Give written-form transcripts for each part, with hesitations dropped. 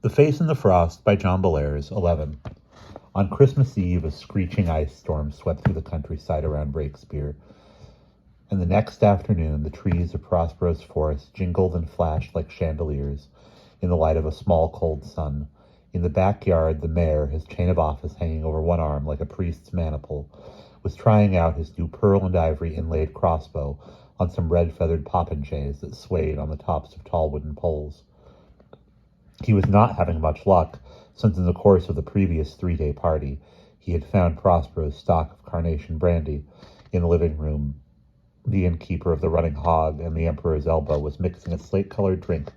The Face in the Frost by John Bellairs, 11. On Christmas Eve, a screeching ice storm swept through the countryside around Breakspear, and the next afternoon the trees of Prospero's forest jingled and flashed like chandeliers in the light of a small cold sun. In the backyard, the mayor, his chain of office hanging over one arm like a priest's maniple, was trying out his new pearl and ivory inlaid crossbow on some red-feathered popinjays that swayed on the tops of tall wooden poles. He was not having much luck, since in the course of the previous 3-day party, he had found Prospero's stock of carnation brandy in the living room. The innkeeper of the Running Hog and the Emperor's Elbow was mixing a slate-colored drink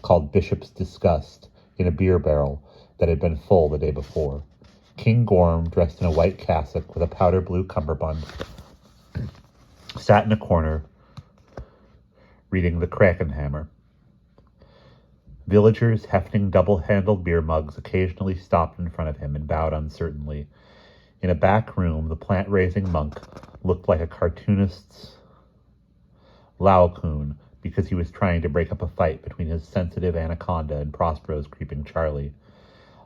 called Bishop's Disgust in a beer barrel that had been full the day before. King Gorm, dressed in a white cassock with a powder blue cummerbund, sat in a corner reading the Krakenhammer. Villagers hefting double-handled beer mugs occasionally stopped in front of him and bowed uncertainly. In a back room, the plant-raising monk looked like a cartoonist's Laocoon because he was trying to break up a fight between his sensitive anaconda and Prospero's creeping Charlie.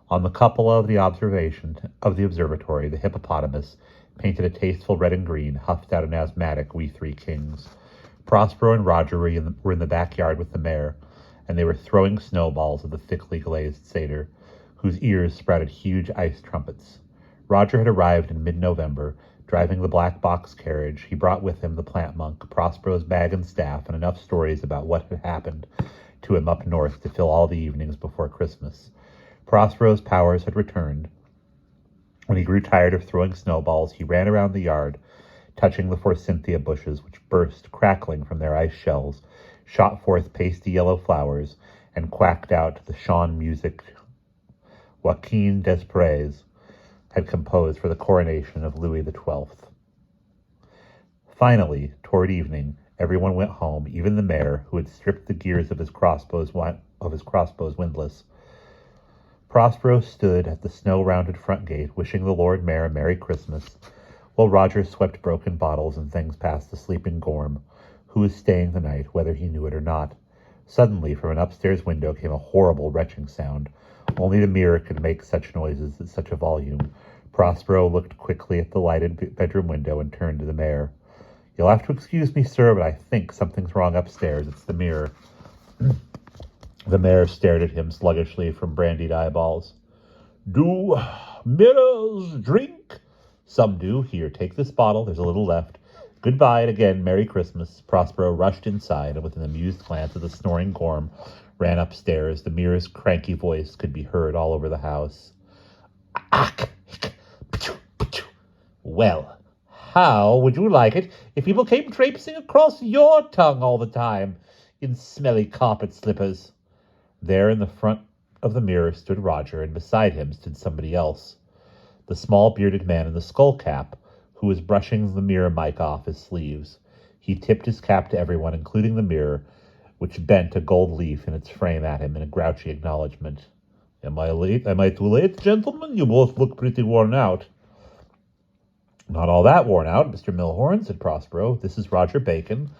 On the cupola of the observatory, the hippopotamus, painted a tasteful red and green, huffed out an asthmatic "We Three Kings." Prospero and Roger were in the backyard with the mayor, and they were throwing snowballs at the thickly glazed satyr, whose ears sprouted huge ice trumpets. Roger had arrived in mid-November, driving the black box carriage. He brought with him the plant monk, Prospero's bag and staff, and enough stories about what had happened to him up north to fill all the evenings before Christmas. Prospero's powers had returned. When he grew tired of throwing snowballs, he ran around the yard, touching the forsythia bushes, which burst, crackling from their ice shells, shot forth pasty yellow flowers, and quacked out the Chant music Joaquin Desprez had composed for the coronation of Louis XII. Finally, toward evening, everyone went home, even the mayor, who had stripped the gears of his crossbow's windlass. Prospero stood at the snow-rounded front gate, wishing the Lord Mayor a Merry Christmas, while Roger swept broken bottles and things past the sleeping Gorm, who was staying the night, whether he knew it or not. Suddenly, from an upstairs window came a horrible retching sound. Only the mirror could make such noises at such a volume. Prospero looked quickly at the lighted bedroom window and turned to the mayor. "You'll have to excuse me, sir, but I think something's wrong upstairs. It's the mirror." The mayor stared at him sluggishly from brandied eyeballs. "Do mirrors drink?" "Some do. Here, take this bottle. There's a little left. Goodbye, and again, Merry Christmas." Prospero rushed inside, and with an amused glance at the snoring Gorm, ran upstairs. The mirror's cranky voice could be heard all over the house. "Ack! Well, how would you like it if people came traipsing across your tongue all the time, in smelly carpet slippers?" There in the front of the mirror stood Roger, and beside him stood somebody else. The small bearded man in the skull cap, who was brushing the mirror mic off his sleeves. He tipped his cap to everyone, including the mirror, which bent a gold leaf in its frame at him in a grouchy acknowledgement. Am I late? Am I too late, gentlemen? You both look pretty worn out." "Not all that worn out, Mr. Milhorn," said Prospero. "This is Roger Bacon,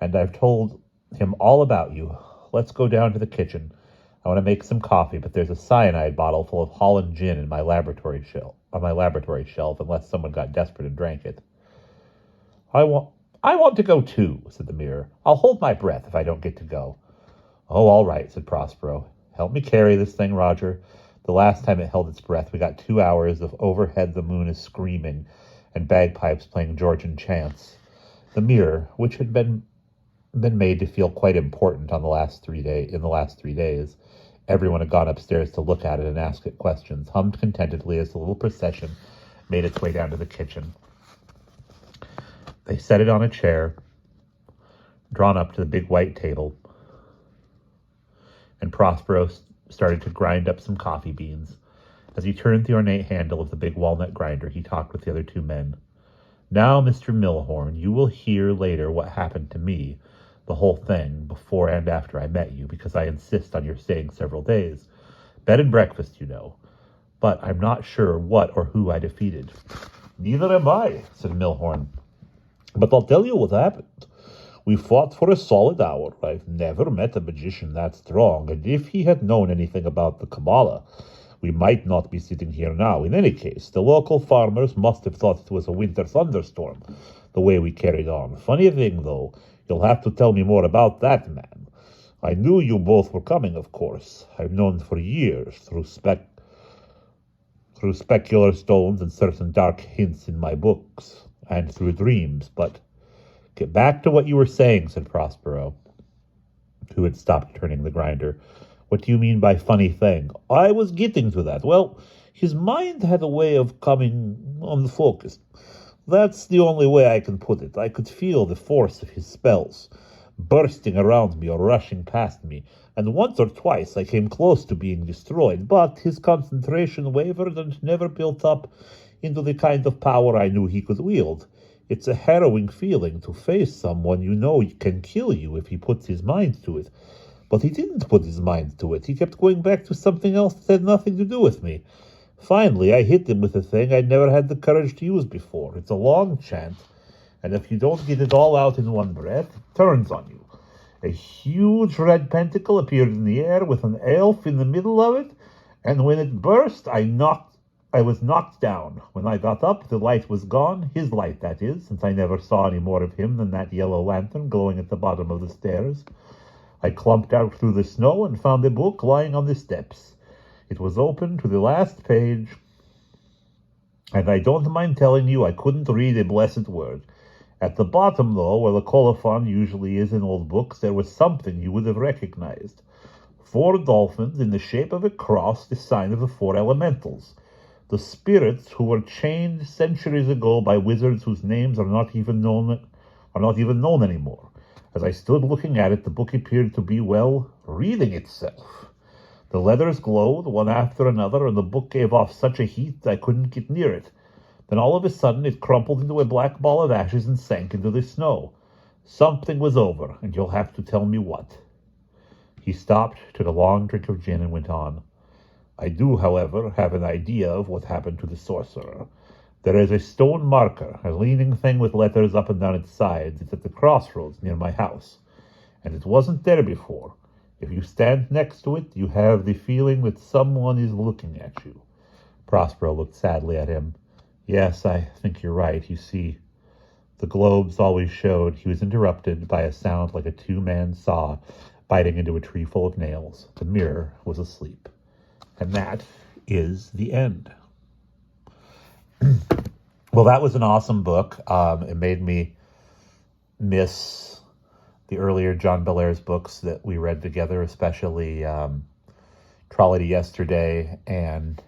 and I've told him all about you. Let's go down to the kitchen. I want to make some coffee, but there's a cyanide bottle full of Holland gin in my laboratory shelf, unless someone got desperate and drank it." I want to go too," said the mirror. "I'll hold my breath if I don't get to go." "Oh, all right," said Prospero. "Help me carry this thing, Roger. The last time it held its breath, we got 2 hours of Overhead the Moon is Screaming and bagpipes playing Georgian chants." The mirror, which had been made to feel quite important in the last 3 days, everyone had gone upstairs to look at it and ask it questions, hummed contentedly as the little procession made its way down to the kitchen. They set it on a chair, drawn up to the big white table, and Prospero started to grind up some coffee beans. As he turned the ornate handle of the big walnut grinder, he talked with the other 2 men. "Now, Mr. Milhorn, you will hear later what happened to me, the whole thing, before and after I met you, because I insist on your staying several days. Bed and breakfast, you know. But I'm not sure what or who I defeated." "Neither am I," said Milhorn. "But I'll tell you what happened. We fought for a solid hour. I've never met a magician that strong, and if he had known anything about the Kabbalah, we might not be sitting here now. In any case, the local farmers must have thought it was a winter thunderstorm, the way we carried on. Funny thing, though, you'll have to tell me more about that man. I knew you both were coming, of course. I've known for years, through specular stones and certain dark hints in my books, and through dreams, but get back to what you were saying, said Prospero, who had stopped turning the grinder. What do you mean by funny thing? I was getting to that. Well, his mind had a way of coming unfocused. That's the only way I can put it. I could feel the force of his spells, bursting around me or rushing past me, and once or twice I came close to being destroyed, but his concentration wavered and never built up into the kind of power I knew he could wield. It's a harrowing feeling to face someone you know can kill you if he puts his mind to it. But he didn't put his mind to it. He kept going back to something else that had nothing to do with me. Finally, I hit him with a thing I'd never had the courage to use before. It's a long chant, and if you don't get it all out in one breath, it turns on you. A huge red pentacle appeared in the air with an elf in the middle of it, and when it burst, I was knocked down. When I got up, the light was gone, his light, that is, since I never saw any more of him than that yellow lantern glowing at the bottom of the stairs. I clumped out through the snow and found a book lying on the steps. It was open to the last page, and I don't mind telling you I couldn't read a blessed word. At the bottom, though, where the colophon usually is in old books, there was something you would have recognized. 4 dolphins in the shape of a cross, the sign of the 4 elementals. The spirits who were chained centuries ago by wizards whose names are not even known anymore. As I stood looking at it, the book appeared to be, well, reading itself. The letters glowed, one after another, and the book gave off such a heat I couldn't get near it. Then all of a sudden it crumpled into a black ball of ashes and sank into the snow. Something was over, and you'll have to tell me what. He stopped, took a long drink of gin, and went on. I do, however, have an idea of what happened to the sorcerer. There is a stone marker, a leaning thing with letters up and down its sides. It's at the crossroads near my house, and it wasn't there before. If you stand next to it, you have the feeling that someone is looking at you. Prospero looked sadly at him. Yes, I think you're right. You see, the globes always showed. He was interrupted by a sound like a 2-man saw biting into a tree full of nails. The mirror was asleep. And that is the end. Well, that was an awesome book. It made me miss the earlier John Bellairs books that we read together, especially Trolley to Yesterday and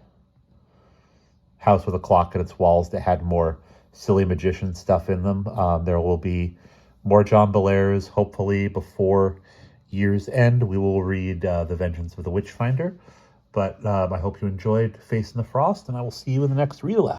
House with a Clock at its Walls that had more silly magician stuff in them. There will be more John Bellairs, hopefully before year's end. We will read The Vengeance of the Witchfinder. But I hope you enjoyed Face in the Frost, and I will see you in the next read aloud.